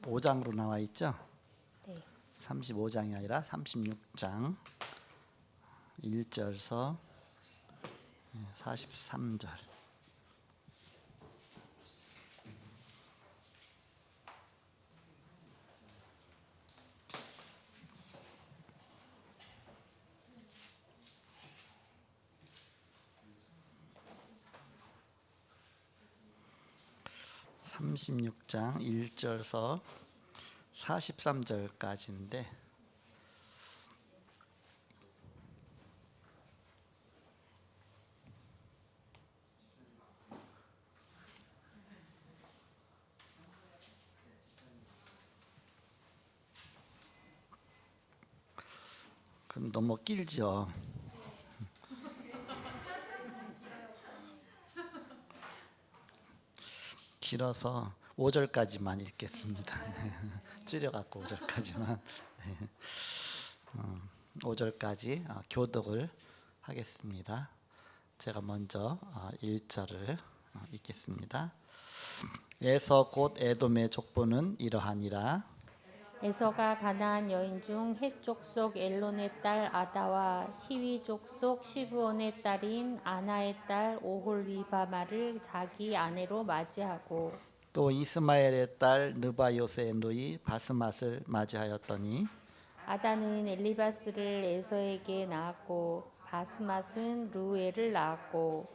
35장으로 나와 있죠? 네. 35장이 아니라 36장 1절서 43절. (36장) 1절서 43절까지인데 그럼 너무 길죠. 길어서 5절까지만 읽겠습니다. 줄여갖고 5절까지만. 5절까지 교독을 하겠습니다. 제가 먼저 1절을 읽겠습니다. 에서 곧 에돔의 족보는 이러하니라. 에서가 가나안 여인 중 헷 족속 엘론의 딸 아다와 히위 족속 시브온의 딸인 아나의 딸 오홀리바마를 자기 아내로 맞이하고 또 이스마엘의 딸 느바요스의 누이 바스맛을 맞이하였더니 아다는 엘리바스를 에서에게 낳았고 바스맛은 루엘을 낳았고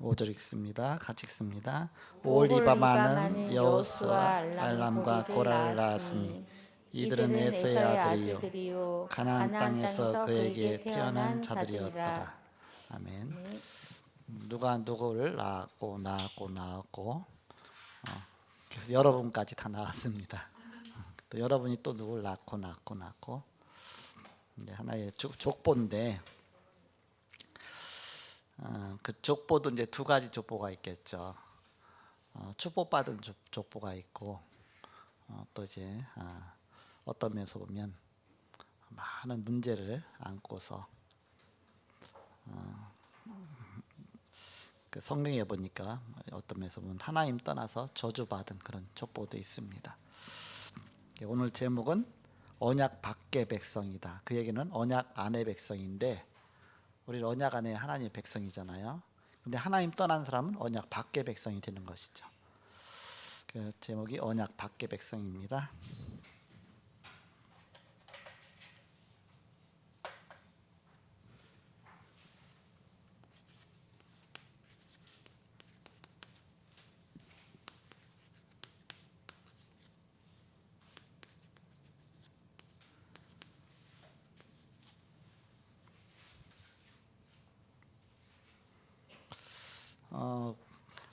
5절 읽습니다. 같이 읽습니다. 오홀리바마는 오홀리바마는 여호수아 알람과 고라를 낳았으니 이들은 에서의 아들이요 가나안 땅에서 그에게 태어난 자들이었더라. 아멘. 누가 누구를 낳았고 그래서 여러분까지 다 나왔습니다. 또 여러분이 또 누구를 낳고 이제 하나의 족보인데 그 족보도 이제 두 가지 족보가 있겠죠. 축복받은 족보가 있고 또 이제 어떤 면에서 보면 많은 문제를 안고서 그 성경에 보니까 어떤 면에서 보면 하나님 떠나서 저주받은 그런 족보도 있습니다. 오늘 제목은 언약 밖의 백성이다. 그 얘기는 언약 안의 백성인데 우리 언약 안에 하나님의 백성이잖아요. 근데 하나님 떠난 사람은 언약 밖의 백성이 되는 것이죠. 그 제목이 언약 밖의 백성입니다.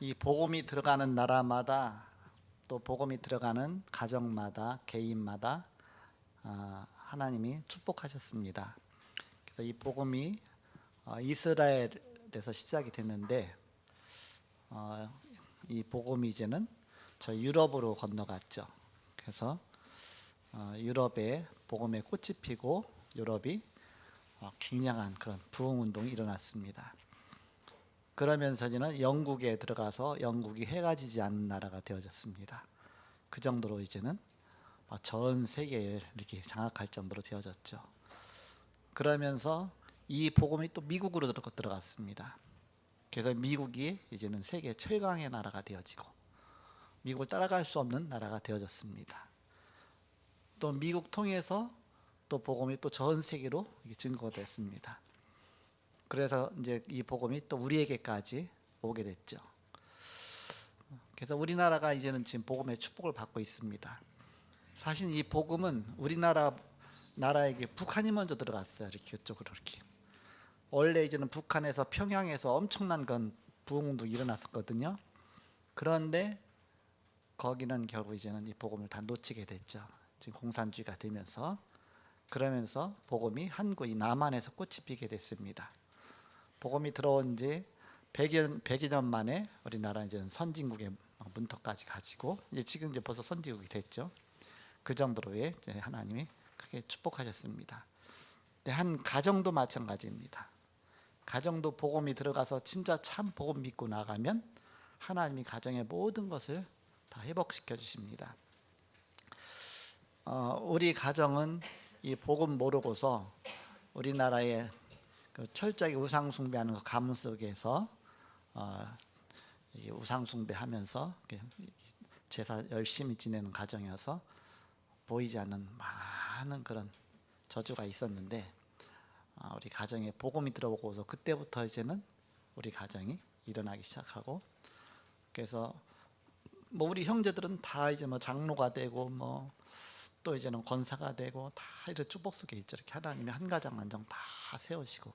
이 복음이 들어가는 나라마다 또 복음이 들어가는 가정마다 개인마다 하나님이 축복하셨습니다. 그래서 이 복음이 이스라엘에서 시작이 됐는데 이 복음이 이제는 저 유럽으로 건너갔죠. 그래서 유럽에 복음의 꽃이 피고 유럽이 굉장한 그런 부흥 운동이 일어났습니다. 그러면서 이제는 영국에 들어가서 영국이 해가 지지 않는 나라가 되어졌습니다. 그 정도로 이제는 전 세계를 이렇게 장악할 정도로 되어졌죠. 그러면서 이 복음이 또 미국으로 들어갔습니다. 그래서 미국이 이제는 세계 최강의 나라가 되어지고 미국을 따라갈 수 없는 나라가 되어졌습니다. 또 미국 통해서 또 복음이 또 전 세계로 증거가 됐습니다. 그래서 이제 이 복음이 또 우리에게까지 오게 됐죠. 그래서 우리나라가 이제는 지금 복음의 축복을 받고 있습니다. 사실 이 복음은 나라에게 북한이 먼저 들어갔어요. 이렇게 이쪽으로 이렇게. 원래 이제는 북한에서 평양에서 엄청난 건 부흥도 일어났었거든요. 그런데 거기는 결국 이제는 이 복음을 다 놓치게 됐죠. 지금 공산주의가 되면서 그러면서 복음이 한국 이 남한에서 꽃이 피게 됐습니다. 복음이 들어온 지 100여 년 만에 우리나라는 이제 선진국의 문턱까지 가지고 이제 지금 이제 벌써 선진국이 됐죠. 그 정도로 이제 하나님이 크게 축복하셨습니다. 근데 한 가정도 마찬가지입니다. 가정도 복음이 들어가서 진짜 참 복음 믿고 나가면 하나님이 가정의 모든 것을 다 회복시켜 주십니다. 우리 가정은 이 복음 모르고서 우리나라의 그 철저하게 우상 숭배하는 그 가문 속에서 이 우상 숭배하면서 제사 열심히 지내는 가정이어서 보이지 않는 많은 그런 저주가 있었는데, 우리 가정에 복음이 들어오고서 그때부터 이제는 우리 가정이 일어나기 시작하고, 그래서 뭐 우리 형제들은 다 이제 뭐 장로가 되고 뭐 또 이제는 권사가 되고 다 이런 축복 속에 있죠. 이렇게 하나님이 한 가정 안정 다 세우시고.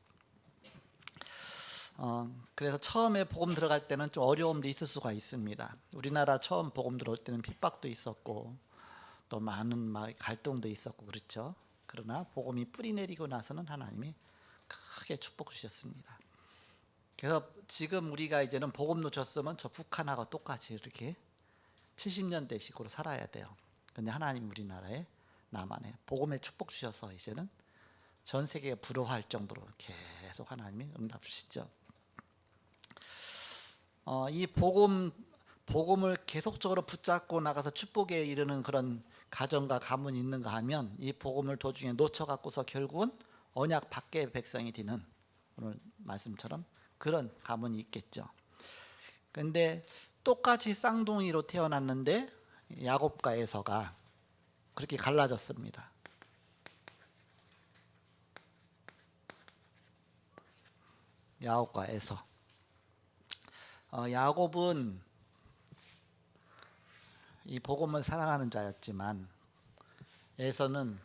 그래서 처음에 복음 들어갈 때는 좀 어려움도 있을 수가 있습니다. 우리나라 처음 복음 들어올 때는 핍박도 있었고 또 많은 막 갈등도 있었고 그렇죠. 그러나 복음이 뿌리 내리고 나서는 하나님이 크게 축복 주셨습니다. 그래서 지금 우리가 이제는 복음 놓쳤으면 저 북한하고 똑같이 이렇게 70년대식으로 살아야 돼요. 근데 하나님 우리나라에 남한에 복음의 축복 주셔서 이제는 전 세계에 불허할 정도로 계속 하나님이 응답 주시죠. 이 복음을 계속적으로 붙잡고 나가서 축복에 이르는 그런 가정과 가문이 있는가 하면, 이 복음을 도중에 놓쳐갖고서 결국은 언약 밖의 백성이 되는 오늘 말씀처럼 그런 가문이 있겠죠. 그런데 똑같이 쌍둥이로 태어났는데 야곱과 에서가 그렇게 갈라졌습니다. 야곱과 에서. 야곱은 이 복음을 사랑하는 자였지만 에서는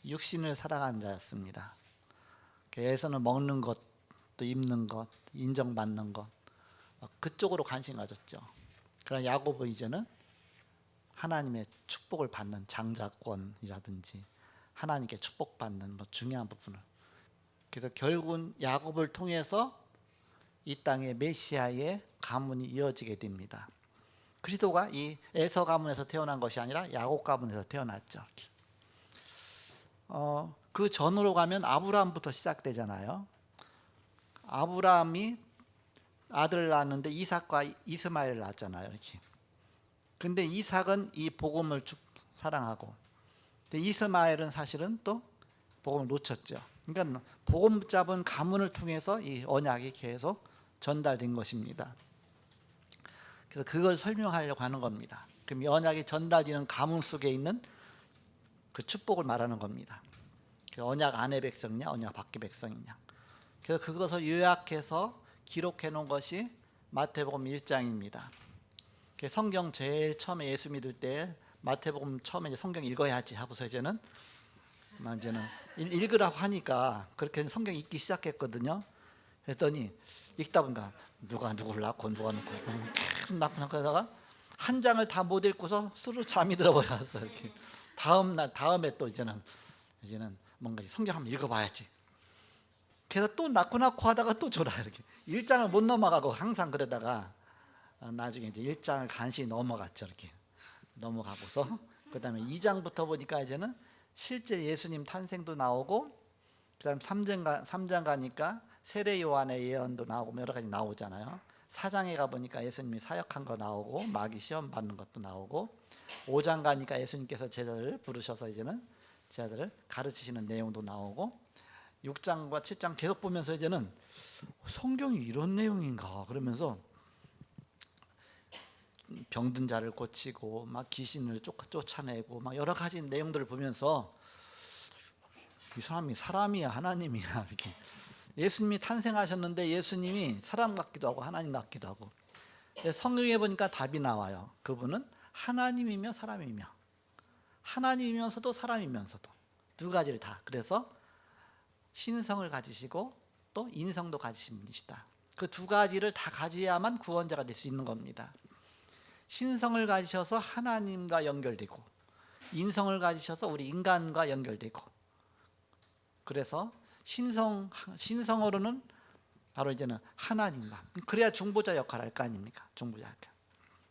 육신을 사랑하는 자였습니다. 에서는 먹는 것, 또 입는 것, 인정받는 것, 그쪽으로 관심 가졌죠. 그러나 야곱은 이제는 하나님의 축복을 받는 장자권이라든지 하나님께 축복받는 뭐 중요한 부분을, 그래서 결국은 야곱을 통해서 이 땅의 메시아의 가문이 이어지게 됩니다. 그리스도가 이 에서 가문에서 태어난 것이 아니라 야곱 가문에서 태어났죠. 그 전으로 가면 아브라함부터 시작되잖아요. 아브라함이 아들을 낳았는데 이삭과 이스마엘을 낳았잖아요. 이렇게. 근데 이삭은 이 복음을 사랑하고, 근데 이스마엘은 사실은 또 복음을 놓쳤죠. 그러니까 복음 잡은 가문을 통해서 이 언약이 계속 전달된 것입니다. 그래서 그걸 설명하려고 하는 겁니다. 그럼 이 언약이 전달되는 가문 속에 있는 그 축복을 말하는 겁니다. 언약 안의 백성이냐 언약 밖의 백성이냐. 그래서 그것을 요약해서 기록해 놓은 것이 마태복음 1장입니다. 성경 제일 처음에 예수 믿을 때 마태복음 처음에 이제 성경 읽어야지 하고서 이제는 읽으라고 하니까 그렇게 성경 읽기 시작했거든요. 그랬더니 읽다 보니까 누가 누구를 낳고 누가 놓고 계속 낳고 하다가 한 장을 다 못 읽고서 스르르 잠이 들어버렸어요. 이렇게. 다음에 또 이제는 뭔가 성경 한번 읽어봐야지. 그래서 또 낳고 하다가 또 졸아 이렇게 1장을 못 넘어가고 항상 그러다가 나중에 이제 1장을 간신히 넘어갔죠. 이렇게 넘어가고서 그 다음에 2장부터 보니까 이제는 실제 예수님 탄생도 나오고, 그 다음 3장 가니까 세례 요한의 예언도 나오고 여러 가지 나오잖아요. 4장에 가보니까 예수님이 사역한 거 나오고 마귀 시험 받는 것도 나오고, 5장 가니까 예수님께서 제자들을 부르셔서 이제는 제자들을 가르치시는 내용도 나오고, 6장과 7장 계속 보면서 이제는 성경이 이런 내용인가 그러면서 병든 자를 고치고 막 귀신을 쫓아내고 막 여러 가지 내용들을 보면서 이 사람이 사람이야 하나님이야 이렇게. 예수님이 탄생하셨는데 예수님이 사람 같기도 하고 하나님 같기도 하고. 성경에 보니까 답이 나와요. 그분은 하나님이며 사람이며, 하나님이면서도 사람이면서도 두 가지를 다. 그래서 신성을 가지시고 또 인성도 가지신 분이시다. 그 두 가지를 다 가져야만 구원자가 될 수 있는 겁니다. 신성을 가지셔서 하나님과 연결되고, 인성을 가지셔서 우리 인간과 연결되고, 그래서 신성으로는 바로 이제는 하나님과, 그래야 중보자 역할을 할 거 아닙니까? 중보자 역할.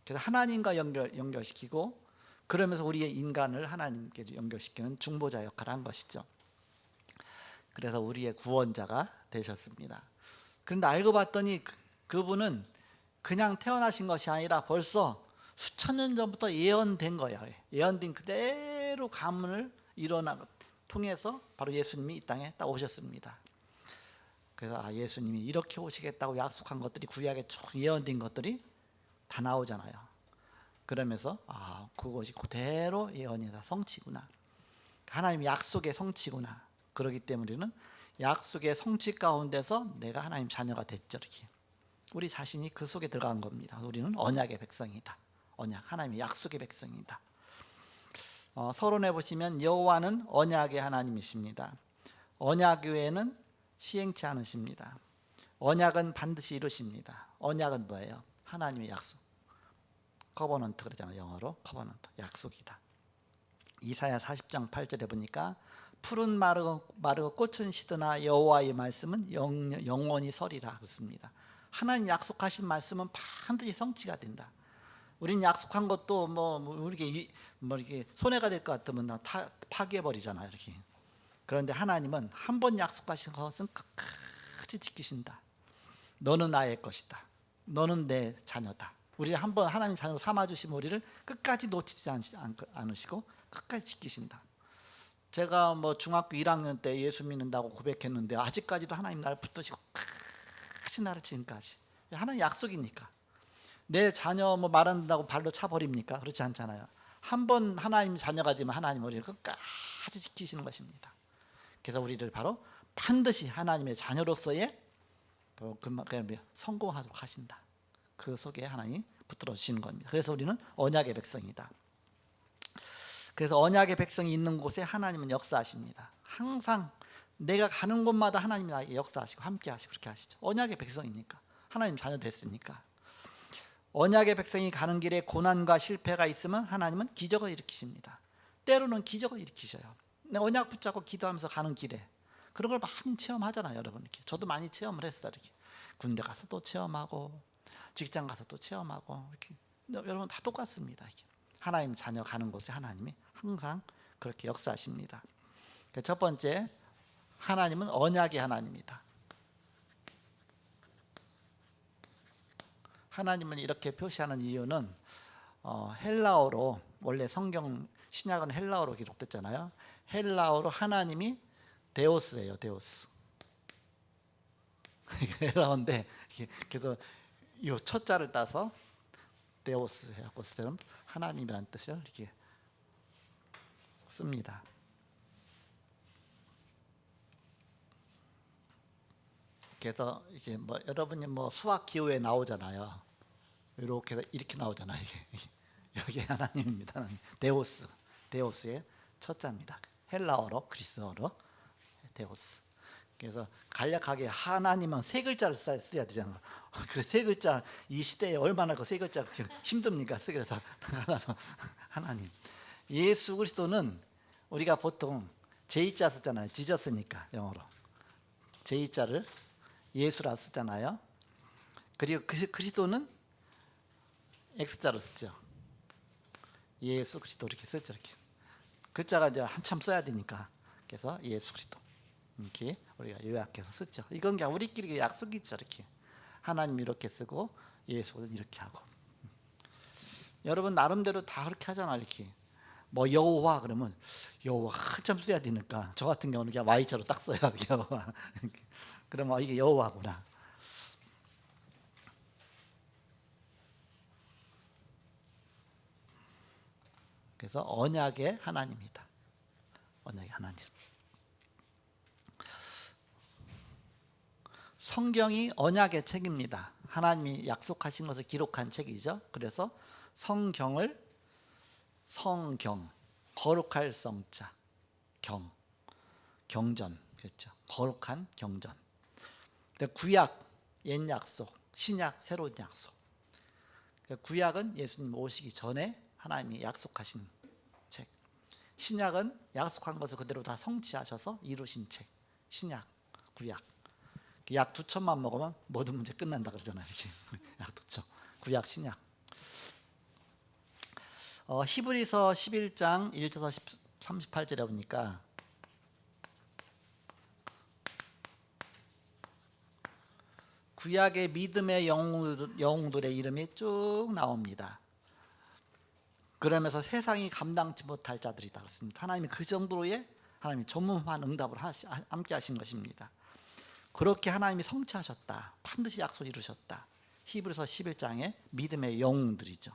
그래서 하나님과 연결시키고, 그러면서 우리의 인간을 하나님께 연결시키는 중보자 역할을 한 것이죠. 그래서 우리의 구원자가 되셨습니다. 그런데 알고 봤더니 그분은 그냥 태어나신 것이 아니라 벌써 수천 년 전부터 예언된 거예요. 예언된 그대로 그대로 가문을 통해서 바로 예수님이 이 땅에 딱 오셨습니다. 그래서 예수님이 이렇게 오시겠다고 약속한 것들이 구약에 쭉 예언된 것들이 다 나오잖아요. 그러면서 그것이 그대로 예언이 다 성취구나. 하나님의 약속의 성취구나. 그렇기 때문에 우리는 약속의 성취 가운데서 내가 하나님 자녀가 됐죠. 이렇게 우리 자신이 그 속에 들어간 겁니다. 우리는 언약의 백성이다. 언약, 하나님의 약속의 백성이다. 서론에 보시면 여호와는 언약의 하나님이십니다. 언약 외에는 시행치 않으십니다. 언약은 반드시 이루십니다. 언약은 뭐예요? 하나님의 약속. 커버넌트 그러잖아요. 영어로 커버넌트, 약속이다. 이사야 40장 8절에 보니까 푸른 마르고 꽃은 시드나 여호와의 말씀은 영원히 서리라 그렇습니다. 하나님 약속하신 말씀은 반드시 성취가 된다. 우리는 약속한 것도 이렇게 손해가 될 것 같으면 다 파괴해 버리잖아요. 이렇게. 그런데 하나님은 한 번 약속하신 것은 끝까지 지키신다. 너는 나의 것이다. 너는 내 자녀다. 우리를 한번 하나님 자녀로 삼아주시면 우리를 끝까지 놓치지 않으시고 끝까지 지키신다. 제가 중학교 1학년 때 예수 믿는다고 고백했는데 아직까지도 하나님 나를 붙드시고 끝까지 나를 지금까지. 하나님 약속이니까. 내 자녀 말 안 듣는다고 발로 차버립니까? 그렇지 않잖아요. 한 번 하나님 자녀가 되면 하나님 우리를 끝까지 지키시는 것입니다. 그래서 우리를 바로 반드시 하나님의 자녀로서의 성공하도록 하신다. 그 속에 하나님이 붙들어 주시는 겁니다. 그래서 우리는 언약의 백성이다. 그래서 언약의 백성이 있는 곳에 하나님은 역사하십니다. 항상 내가 가는 곳마다 하나님이 나에게 역사하시고 함께 하시고 그렇게 하시죠. 언약의 백성이니까, 하나님 자녀 됐으니까. 언약의 백성이 가는 길에 고난과 실패가 있으면 하나님은 기적을 일으키십니다. 때로는 기적을 일으키셔요. 언약 붙잡고 기도하면서 가는 길에 그런 걸 많이 체험하잖아요, 여러분. 이렇게 저도 많이 체험을 했어요. 이렇게 군대 가서 또 체험하고 직장 가서 또 체험하고 이렇게 여러분 다 똑같습니다. 이렇게. 하나님 자녀 가는 곳에 하나님이 항상 그렇게 역사하십니다. 첫 번째, 하나님은 언약의 하나님이다. 하나님은 이렇게 표시하는 이유는 헬라어로, 원래 성경 신약은 헬라어로 기록됐잖아요. 헬라어로 하나님이 데오스예요. 데오스. 헬라어인데 그래서 이 첫 자를 따서 데오스 해갖고 쓰면 하나님이라는 뜻을 이렇게 씁니다. 그래서 이제 여러분이 수학 기호에 나오잖아요. 이렇게 나오잖아요. 여기 하나님입니다. 하나님. 데오스, 데오스의 첫 자입니다. 헬라어로, 그리스어로 데오스. 그래서 간략하게 하나님은 세 글자를 써야 되잖아요. 그 세 글자 이 시대에 얼마나 그 세 글자 힘듭니까? 쓰기 위해서 하나님. 예수 그리스도는 우리가 보통 J자 쓰잖아요. 지저스니까 영어로 J자를 예수라 쓰잖아요. 그리고 그리스도는 X자로 쓰죠. 예수 그리스도 이렇게 쓰죠. 이렇게 글자가 이제 한참 써야 되니까 그래서 예수 그리스도 이렇게 우리가 요약해서 쓰죠. 이건 그냥 우리끼리 약속이죠. 이렇게 하나님 이렇게 쓰고 예수는 이렇게 하고. 여러분 나름대로 다 그렇게 하잖아요. 이렇게 여호와 그러면 여호와 한참 써야 되니까 저 같은 경우는 그냥 Y자로 딱 써요. 여호와. 그러면 이게 여호와구나. 그래서 언약의 하나님이다. 언약의 하나님. 성경이 언약의 책입니다. 하나님이 약속하신 것을 기록한 책이죠. 그래서 성경, 거룩할 성자, 경전, 그렇죠. 거룩한 경전. 구약, 옛 약속, 신약, 새로운 약속. 구약은 예수님 오시기 전에 하나님이 약속하신 책. 신약은 약속한 것을 그대로 다 성취하셔서 이루신 책. 신약, 구약. 약 2첩만 먹으면 모든 문제 끝난다 그러잖아요. 이렇게. 약 2첩. 구약, 신약. 히브리서 11장 1절에서 38절에 보니까 구약의 믿음의 영웅들의 이름이 쭉 나옵니다. 그러면서 세상이 감당치 못할 자들이다 그렇습니다. 하나님이 그 정도의 하나님이 전무한 응답을 함께 하신 것입니다. 그렇게 하나님이 성취하셨다. 반드시 약속 이루셨다. 히브리서 11장의 믿음의 영웅들이죠.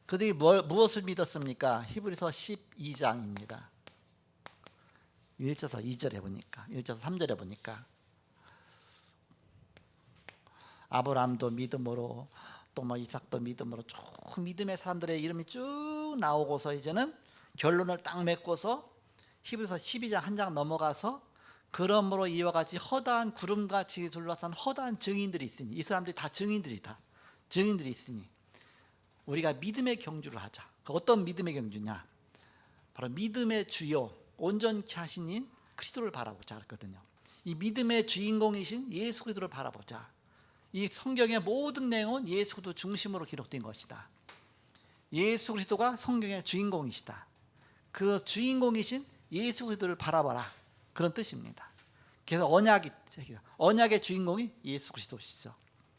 그들이 무엇을 믿었습니까? 히브리서 12장입니다. 1절에서 2절에 보니까 1절에서 3절에 보니까 아브라함도 믿음으로 또 뭐 이삭도 믿음으로 쭉 믿음의 사람들의 이름이 쭉 나오고서 이제는 결론을 딱 맺고서 히브리서 12장 한 장 넘어가서 그러므로 이와 같이 허다한 구름같이 둘러싼 허다한 증인들이 있으니 이 사람들이 다 증인들이다. 증인들이 있으니 우리가 믿음의 경주를 하자. 어떤 믿음의 경주냐? 바로 믿음의 주요 온전케 하신 인 그리스도를 바라보자 했거든요. 이 믿음의 주인공이신 예수 그리스도를 바라보자. 이 성경의 모든 내용은 예수 그리스도 중심으로 기록된 것이다. 예수 그리스도가 성경의 주인공이시다. 그 주인공이신 예수 그리스도를 바라봐라. 그런 뜻입니다. 그래서 언약의 주인공이 예수 그리스도시죠.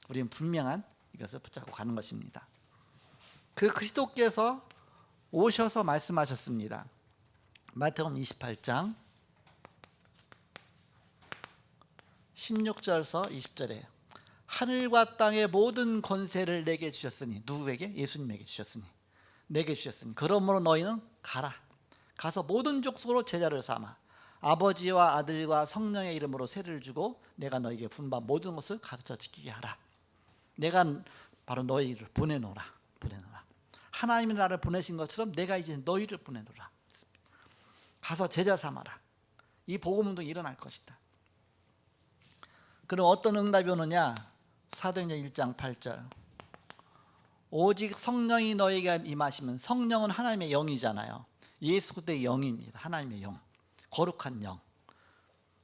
우리는 분명한 이것을 붙잡고 가는 것입니다. 그 그리스도께서 오셔서 말씀하셨습니다. 마태복음 28장 16절에서 20절에 하늘과 땅의 모든 권세를 내게 주셨으니 누구에게? 예수님에게 주셨으니 내게 주셨으니 그러므로 너희는 가라. 가서 모든 족속으로 제자를 삼아 아버지와 아들과 성령의 이름으로 세례를 주고 내가 너희에게 분반 모든 것을 가르쳐 지키게 하라. 내가 바로 너희를 보내노라. 하나님이 나를 보내신 것처럼 내가 이제 너희를 보내노라. 가서 제자 삼아라. 이 복음운동이 일어날 것이다. 그럼 어떤 응답이 오느냐? 사도행전 1장 8절 오직 성령이 너희에게 임하시면 성령은 하나님의 영이잖아요. 예수 그리스도의 영입니다. 하나님의 영, 거룩한 영.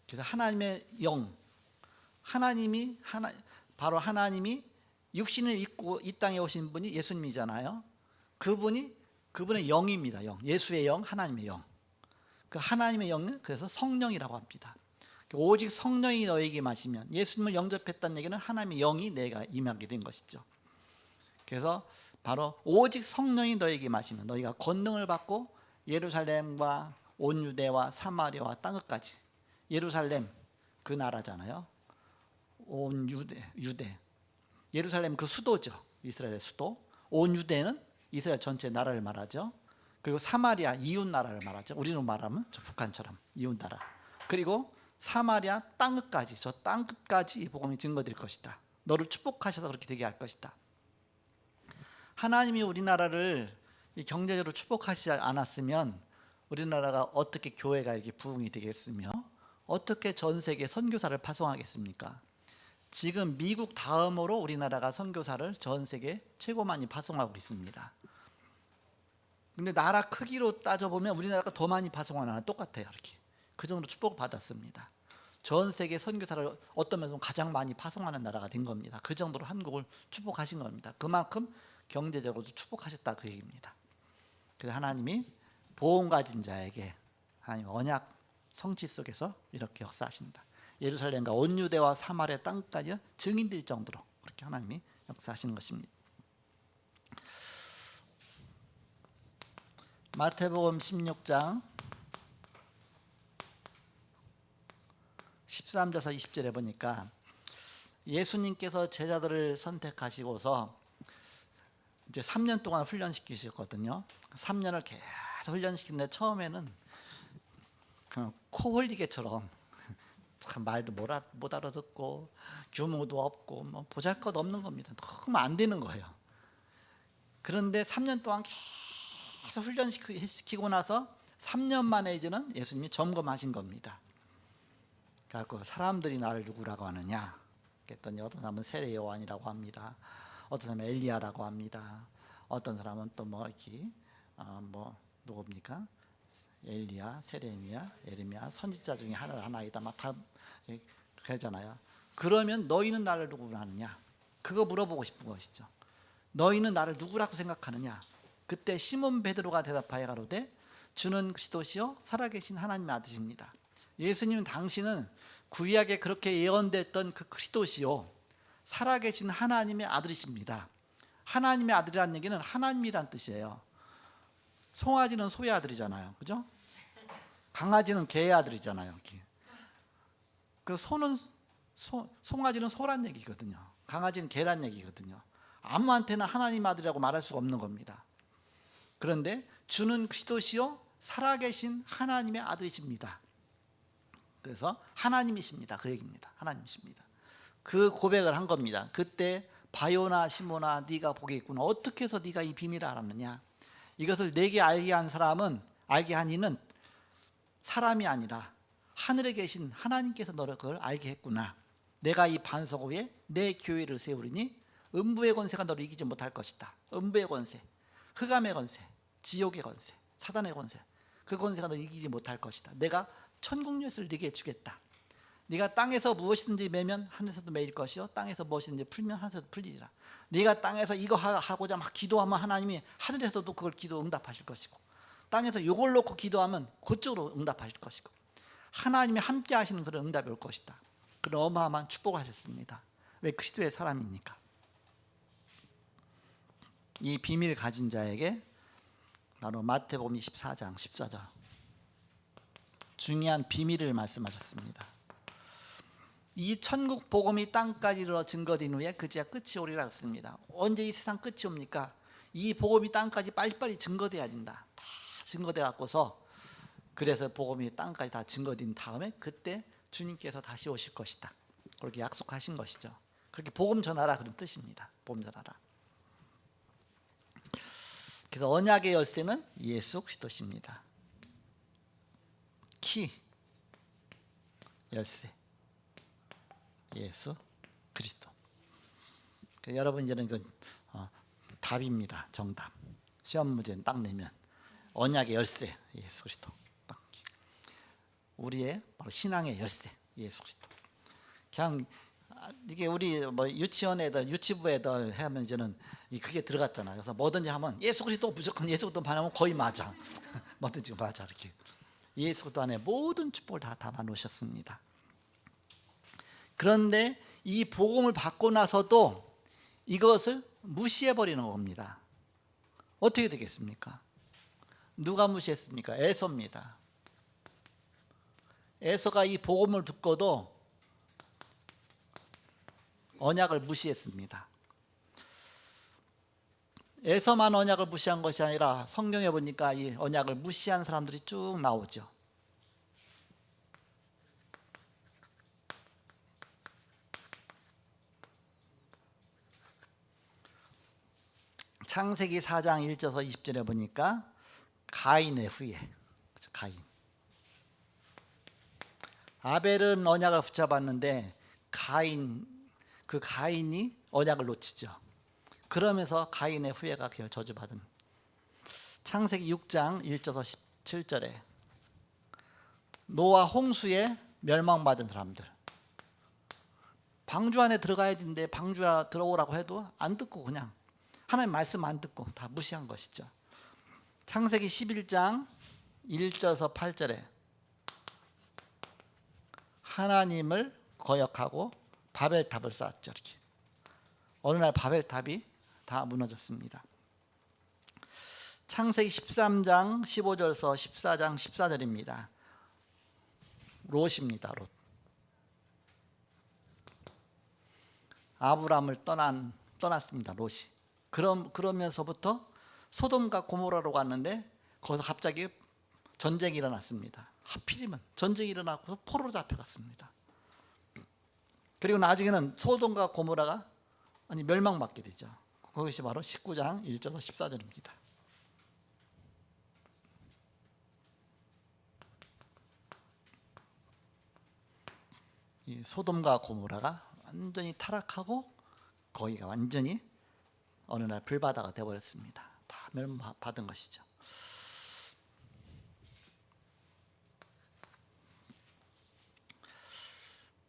그래서 하나님의 영, 바로 하나님이 육신을 입고 이 땅에 오신 분이 예수님이잖아요. 그분의 영입니다. 영, 예수의 영, 하나님의 영. 그 하나님의 영은 그래서 성령이라고 합니다. 오직 성령이 너에게 임하시면 예수님을 영접했다는 얘기는 하나님의 영이 내가 임하게 된 것이죠. 그래서 바로 오직 성령이 너에게 임하시면 너희가 권능을 받고 예루살렘과 온 유대와 사마리아와 땅끝까지 예루살렘 그 나라잖아요. 온 유대 예루살렘 그 수도죠. 이스라엘의 수도. 온 유대는 이스라엘 전체 나라를 말하죠. 그리고 사마리아 이웃 나라를 말하죠. 우리는 말하면 저 북한처럼 이웃 나라. 그리고 사마리아 땅끝까지 저 땅끝까지 이 복음이 증거될 것이다. 너를 축복하셔서 그렇게 되게 할 것이다. 하나님이 우리나라를 경제적으로 축복하시지 않았으면 우리나라가 어떻게 교회가 이렇게 부흥이 되겠으며 어떻게 전 세계 선교사를 파송하겠습니까? 지금 미국 다음으로 우리나라가 선교사를 전 세계 최고 많이 파송하고 있습니다. 근데 나라 크기로 따져보면 우리나라가 더 많이 파송하는 나라 똑같아요. 이렇게 그 정도로 축복을 받았습니다. 전 세계 선교사를 어떤 면에서 가장 많이 파송하는 나라가 된 겁니다. 그 정도로 한국을 축복하신 겁니다. 그만큼 경제적으로도 축복하셨다 그 얘기입니다. 그래서 하나님이 보험 가진 자에게 하나님 언약 성취 속에서 이렇게 역사하신다. 예루살렘과 온 유대와 사마리아 땅까지 증인될 정도로 그렇게 하나님이 역사하시는 것입니다. 마태복음 16장 13절에서 20절에 보니까 예수님께서 제자들을 선택하시고서 이제 3년 동안 훈련시키셨거든요. 3년을 계속 훈련시키는데 처음에는 그냥 코 흘리개처럼 참 말도 못 알아듣고 규모도 없고 뭐 보잘것 없는 겁니다. 너무 안 되는 거예요. 그런데 3년 동안 계속 훈련시키고 나서 3년 만에 이제는 예수님이 점검하신 겁니다. 그래서 사람들이 나를 누구라고 하느냐 그랬더니 어떤 사람은 세례 요한이라고 합니다. 어떤 사람은 엘리야라고 합니다. 어떤 사람은 또 뭐 이렇게 뭐 누굽니까? 엘리야, 세레미야, 에르미야 선지자 중에 하나이다 막 다 그러잖아요. 그러면 너희는 나를 누구로 하느냐? 그거 물어보고 싶은 것이죠. 너희는 나를 누구라고 생각하느냐? 그때 시몬 베드로가 대답하여 가로되 주는 그리스도시요 살아계신 하나님의 아들이십니다. 예수님은 당신은 구약에 그렇게 예언됐던 그 그리스도시요 살아계신 하나님의 아들이십니다. 하나님의 아들이라는 얘기는 하나님이란 뜻이에요. 송아지는 소의 아들이잖아요. 그죠? 강아지는 개의 아들이잖아요. 그 송아지는 소란 얘기거든요. 강아지는 개란 얘기거든요. 아무한테나 하나님 아들이라고 말할 수가 없는 겁니다. 그런데 주는 그리스도시요 살아계신 하나님의 아들이십니다. 그래서 하나님이십니다. 그 얘기입니다. 하나님이십니다. 그 고백을 한 겁니다. 그때 바요나 시모나 네가 복이 있구나. 어떻게 해서 네가 이 비밀을 알았느냐. 이것을 내게 알게 한 사람은, 알게 한 이는 사람이 아니라 하늘에 계신 하나님께서 너를 그걸 알게 했구나. 내가 이 반석 위에 내 교회를 세우리니 음부의 권세가 너를 이기지 못할 것이다. 음부의 권세, 흑암의 권세, 지옥의 권세, 사단의 권세, 그 권세가 너를 이기지 못할 것이다. 내가 천국 열쇠를 네게 주겠다. 네가 땅에서 무엇이든지 매면 하늘에서도 매일 것이요 땅에서 무엇이든지 풀면 하늘에서도 풀리리라. 네가 땅에서 이거 하고자 막 기도하면 하나님이 하늘에서도 그걸 기도 응답하실 것이고, 땅에서 이걸 놓고 기도하면 그쪽으로 응답하실 것이고, 하나님이 함께 하시는 그런 응답이 올 것이다. 그런 어마어마한 축복을 하셨습니다. 왜? 그리스도의 사람이니까. 이 비밀을 가진 자에게 바로 마태복음 24장 14절 중요한 비밀을 말씀하셨습니다. 이 천국 복음이 땅까지 이르러 증거된 후에 그제야 끝이 오리라 했습니다. 언제 이 세상 끝이 옵니까? 이 복음이 땅까지 빨리빨리 증거돼야 된다. 다 증거돼 갖고서, 그래서 복음이 땅까지 다 증거된 다음에 그때 주님께서 다시 오실 것이다. 그렇게 약속하신 것이죠. 그렇게 복음 전하라 그런 뜻입니다. 복음 전하라. 그래서 언약의 열쇠는 예수 그리스도십니다. 키, 열쇠, 예수 그리스도. 여러분 이제는 그 답입니다. 정답. 시험 문제는 딱 내면 언약의 열쇠 예수 그리스도. 딱. 우리의 바로 신앙의 열쇠 예수 그리스도. 그냥 이게 우리 뭐 유치원 애들, 유치부 애들 하면 이제는 그게 들어갔잖아요. 그래서 뭐든지 하면 예수 그리스도 무조건 예수 그리스도 반하면 거의 맞아. 뭐든지 맞아 이렇게. 예수 그리스도 안에 모든 축복을 다 담아 놓으셨습니다. 그런데 이 복음을 받고 나서도 이것을 무시해 버리는 겁니다. 어떻게 되겠습니까? 누가 무시했습니까? 에서입니다. 에서가 이 복음을 듣고도 언약을 무시했습니다. 에서만 언약을 무시한 것이 아니라 성경에 보니까 이 언약을 무시한 사람들이 쭉 나오죠. 창세기 4장 1절에서 20절에 보니까 가인의 후예, 가인. 아벨은 언약을 붙잡았는데 그 가인이 언약을 놓치죠. 그러면서 가인의 후예가 저주받은. 창세기 6장 1절에서 17절에 노아 홍수에 멸망받은 사람들. 방주 안에 들어가야 되는데 방주 들어오라고 해도 안 듣고 그냥 하나님 말씀 안 듣고 다 무시한 것이죠. 창세기 11장 1절에서 8절에 하나님을 거역하고 바벨탑을 쌓았죠. 이렇게. 어느 날 바벨탑이 다 무너졌습니다. 창세기 13장 15절에서 14장 14절입니다. 롯입니다. 롯. 아브람을 떠났습니다. 롯이. 그러면서부터 소돔과 고모라로 갔는데 거기서 갑자기 전쟁이 일어났습니다. 하필이면 전쟁이 일어나고 포로로 잡혀갔습니다. 그리고 나중에는 소돔과 고모라가 멸망받게 되죠. 그것이 바로 19장 1절에서 14절입니다. 이 소돔과 고모라가 완전히 타락하고 거기가 완전히 어느 날 불바다가 되어버렸습니다. 다 멸망받은 것이죠.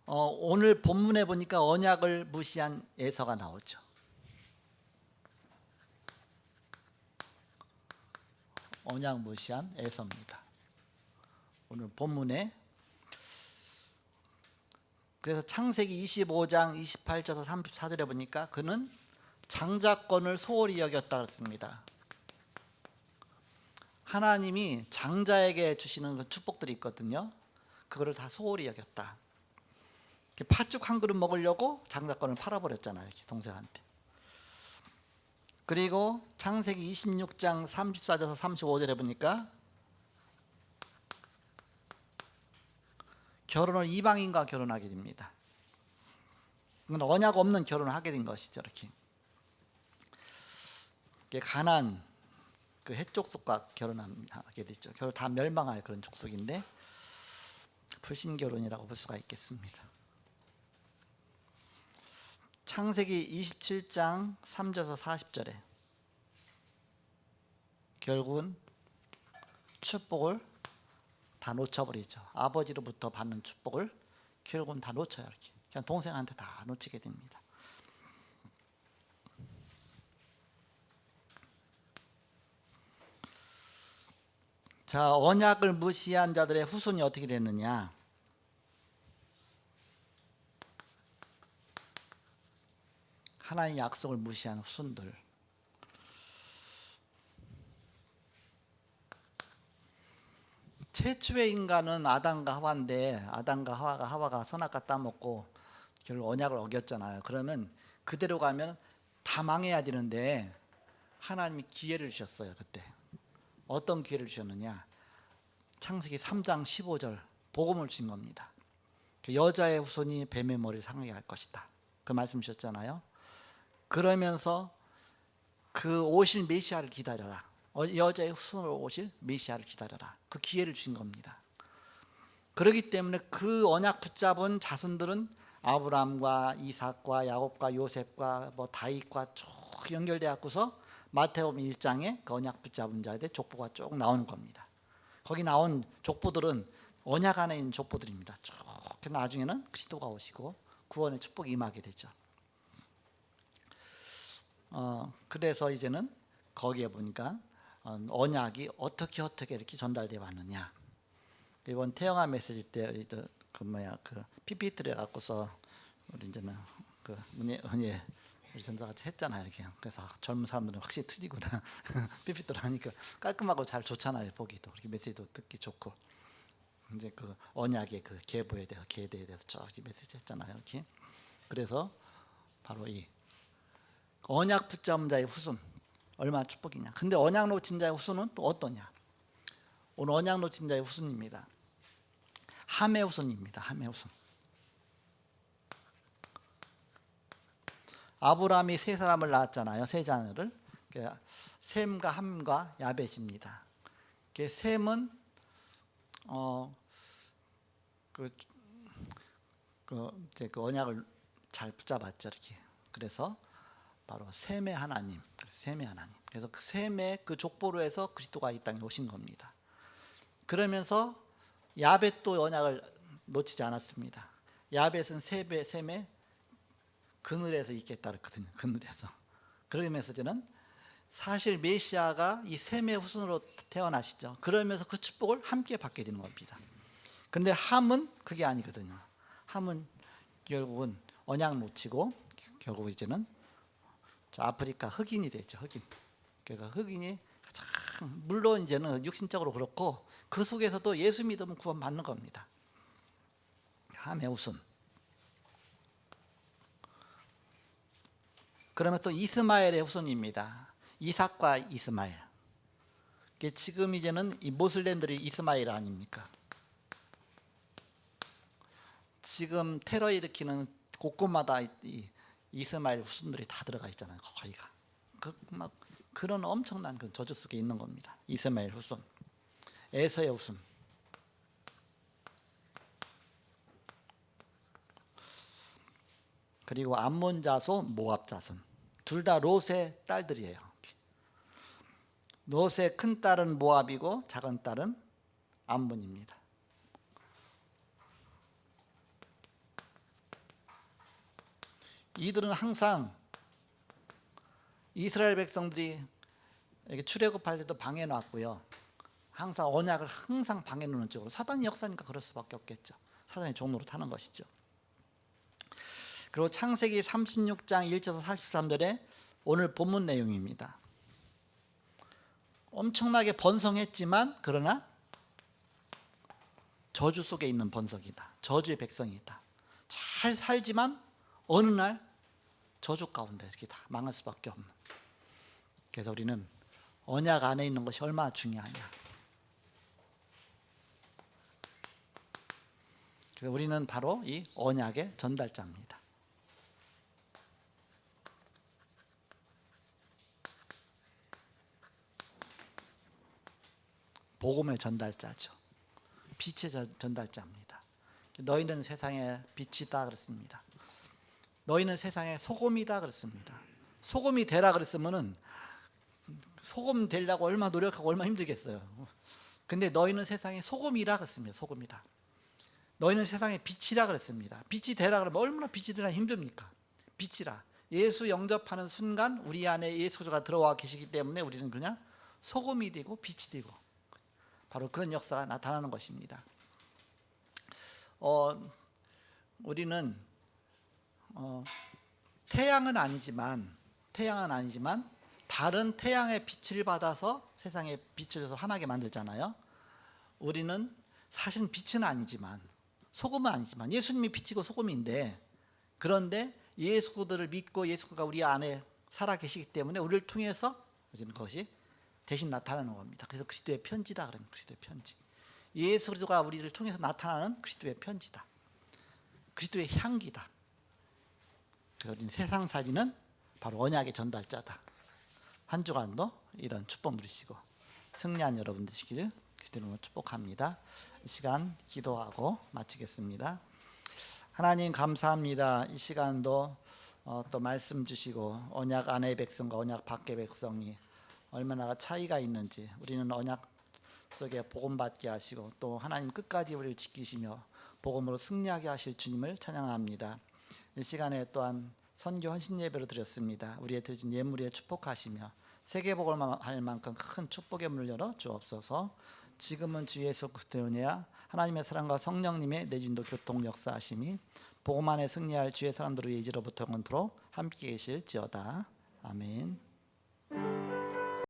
오늘 본문에 보니까 언약을 무시한 에서가 나오죠. 언약 무시한 에서입니다. 오늘 본문에. 그래서 창세기 25장 28절에서 34절에 보니까 그는 장자권을 소홀히 여겼다 그랬습니다. 하나님이 장자에게 주시는 그 축복들이 있거든요. 그거를 다 소홀히 여겼다. 팥죽 한 그릇 먹으려고 장자권을 팔아버렸잖아요, 이렇게 동생한테. 그리고 창세기 26장 34절에서 35절에 보니까 결혼을 이방인과 결혼하게 됩니다. 언약 없는 결혼을 하게 된 것이죠. 이렇게 가나안 그 헷족속과 결혼하게 되죠. 결혼 다 멸망할 그런 족속인데 불신 결혼이라고 볼 수가 있겠습니다. 창세기 27장 3절에서 40절에 결국은 축복을 다 놓쳐버리죠. 아버지로부터 받는 축복을 결국은 다 놓쳐요. 이렇게 그냥 동생한테 다 놓치게 됩니다. 자, 언약을 무시한 자들의 후손이 어떻게 됐느냐? 하나님의 약속을 무시한 후손들. 최초의 인간은 아담과 하와인데 아담과 하와가 선악과 따먹고 결국 언약을 어겼잖아요. 그러면 그대로 가면 다 망해야 되는데 하나님이 기회를 주셨어요. 그때 어떤 기회를 주셨느냐? 창세기 3장 15절 복음을 주신 겁니다. 여자의 후손이 뱀의 머리를 상하게 할 것이다. 그 말씀 주셨잖아요. 그러면서 그 오실 메시아를 기다려라. 여자의 후손으로 오실 메시아를 기다려라. 그 기회를 주신 겁니다. 그렇기 때문에 그 언약 붙잡은 자손들은 아브라함과 이삭과 야곱과 요셉과 다윗과 쭉 연결돼 갖고서 마태복음 1장에 그 언약 붙잡은 자들의 족보가 쭉 나오는 겁니다. 거기 나온 족보들은 언약 안에 있는 족보들입니다. 쭉 나중에는 그리스도가 오시고 구원의 축복이 임하게 되죠. 그래서 이제는 거기에 보니까 언약이 어떻게 이렇게 전달되어 왔느냐. 이번 태영아 메시지 때 그 PPT를 갖고서 우리 이제는 그 은혜 우리 전사 같이 했잖아요. 이렇게. 그래서 젊은 사람들은 확실히 틀리구나. PPT를 하니까 깔끔하고 잘 좋잖아요. 보기도 이렇게 메시지도 듣기 좋고. 이제 그 언약의 그 계보에 대해서 계대에 대해서 쭉 메시지 했잖아요. 이렇게. 그래서 바로 이 언약 붙잡은 자의 후손 얼마나 축복이냐. 근데 언약 놓친 자의 후손은 또 어떠냐? 오늘 언약 놓친 자의 후손입니다. 함의 후손입니다. 함의 후손. 아브라함이 세 사람을 낳았잖아요. 세 자녀를. 셈과 함과 야벳입니다. 셈은 그 언약을 잘 붙잡았죠. 이렇게. 그래서 바로 셈의 하나님. 그래서 그 셈의 그 족보로 해서 그리스도가 이 땅에 오신 겁니다. 그러면서 야벳도 언약을 놓치지 않았습니다. 야벳은 셈의 그늘에서 있겠다 그랬거든요. 그늘에서. 그러면서 저는 사실 메시아가 이 셈의 후손으로 태어나시죠. 그러면서 그 축복을 함께 받게 되는 겁니다. 근데 함은 그게 아니거든요. 함은 결국은 언약 놓치고 결국 이제는 아프리카 흑인이 됐죠. 흑인. 그래서 흑인이 가장 물론 이제는 육신적으로 그렇고 그 속에서도 예수 믿으면 구원받는 겁니다. 함의 후손. 그러면 또 이스마엘의 후손입니다. 이삭과 이스마엘. 지금 이제는 이 모슬렘들이 이스마엘 아닙니까? 지금 테러 일으키는 곳곳마다 이 이스마엘 후손들이 다 들어가 있잖아요. 거기가 막 그런 엄청난 그 저주 속에 있는 겁니다. 이스마엘 후손, 에서의 후손. 그리고 암몬 자손, 모압 자손. 둘 다 롯의 딸들이에요. 롯의 큰 딸은 모압이고 작은 딸은 암몬입니다. 이들은 항상 이스라엘 백성들이 출애굽할 때도 방해 놨고요. 항상 언약을 항상 방해 놓는 쪽으로 사단이 역사니까 그럴 수밖에 없겠죠. 사단의 종로로 타는 것이죠. 그리고 창세기 36장 1절에서 43절에 오늘 본문 내용입니다. 엄청나게 번성했지만 그러나 저주 속에 있는 번성이다. 저주의 백성이다. 잘 살지만 어느 날 저주 가운데 이렇게 다 망할 수밖에 없는. 그래서 우리는 언약 안에 있는 것이 얼마나 중요하냐. 그래서 우리는 바로 이 언약의 전달자입니다. 복음의 전달자죠. 빛의 전달자입니다. 너희는 세상의 빛이다 그랬습니다. 너희는 세상의 소금이다 그랬습니다. 소금이 되라 그랬으면은 소금 되려고 얼마나 노력하고 얼마나 힘들겠어요. 근데 너희는 세상의 소금이라 그랬습니다. 소금이라. 너희는 세상의 빛이라 그랬습니다. 빛이 되라 그러면 얼마나 빛이 되라 힘듭니까? 빛이라. 예수 영접하는 순간 우리 안에 예수가 들어와 계시기 때문에 우리는 그냥 소금이 되고 빛이 되고 바로 그런 역사가 나타나는 것입니다. 우리는 태양은 아니지만 다른 태양의 빛을 받아서 세상에 빛을 줘서 환하게 만들잖아요. 우리는 사실은 빛은 아니지만 소금은 아니지만 예수님이 빛이고 소금인데 그런데 예수들을 믿고 예수가 우리 안에 살아 계시기 때문에 우리를 통해서 그것이 대신 나타나는 겁니다. 그래서 그리스도의 편지다 그러면 그리스도의 편지. 예수 그리스도가 우리를 통해서 나타나는 그리스도의 편지다. 그리스도의 향기다. 그래서 우리는 세상 살이는 바로 언약의 전달자다. 한 주간도 이런 축복 누리시고 승리한 여러분 되시기를 그리스도로 축복합니다. 이 시간 기도하고 마치겠습니다. 하나님 감사합니다. 이 시간도 또 말씀 주시고 언약 안의 백성과 언약 밖의 백성이 얼마나 차이가 있는지 우리는 언약 속에 복음 받게 하시고 또 하나님 끝까지 우리를 지키시며 복음으로 승리하게 하실 주님을 찬양합니다. 이 시간에 또한 선교 헌신 예배를 드렸습니다. 우리의 드려진 예물에 축복하시며 세계복을 할 만큼 큰 축복의 문을 열어 주옵소서. 지금은 주 예수 그리스도의 은혜와 하나님의 사랑과 성령님의 내진도 교통 역사하심이 복음 안에 승리할 주의 사람들의 이제로부터 영원토록 함께 계실지어다. 아멘.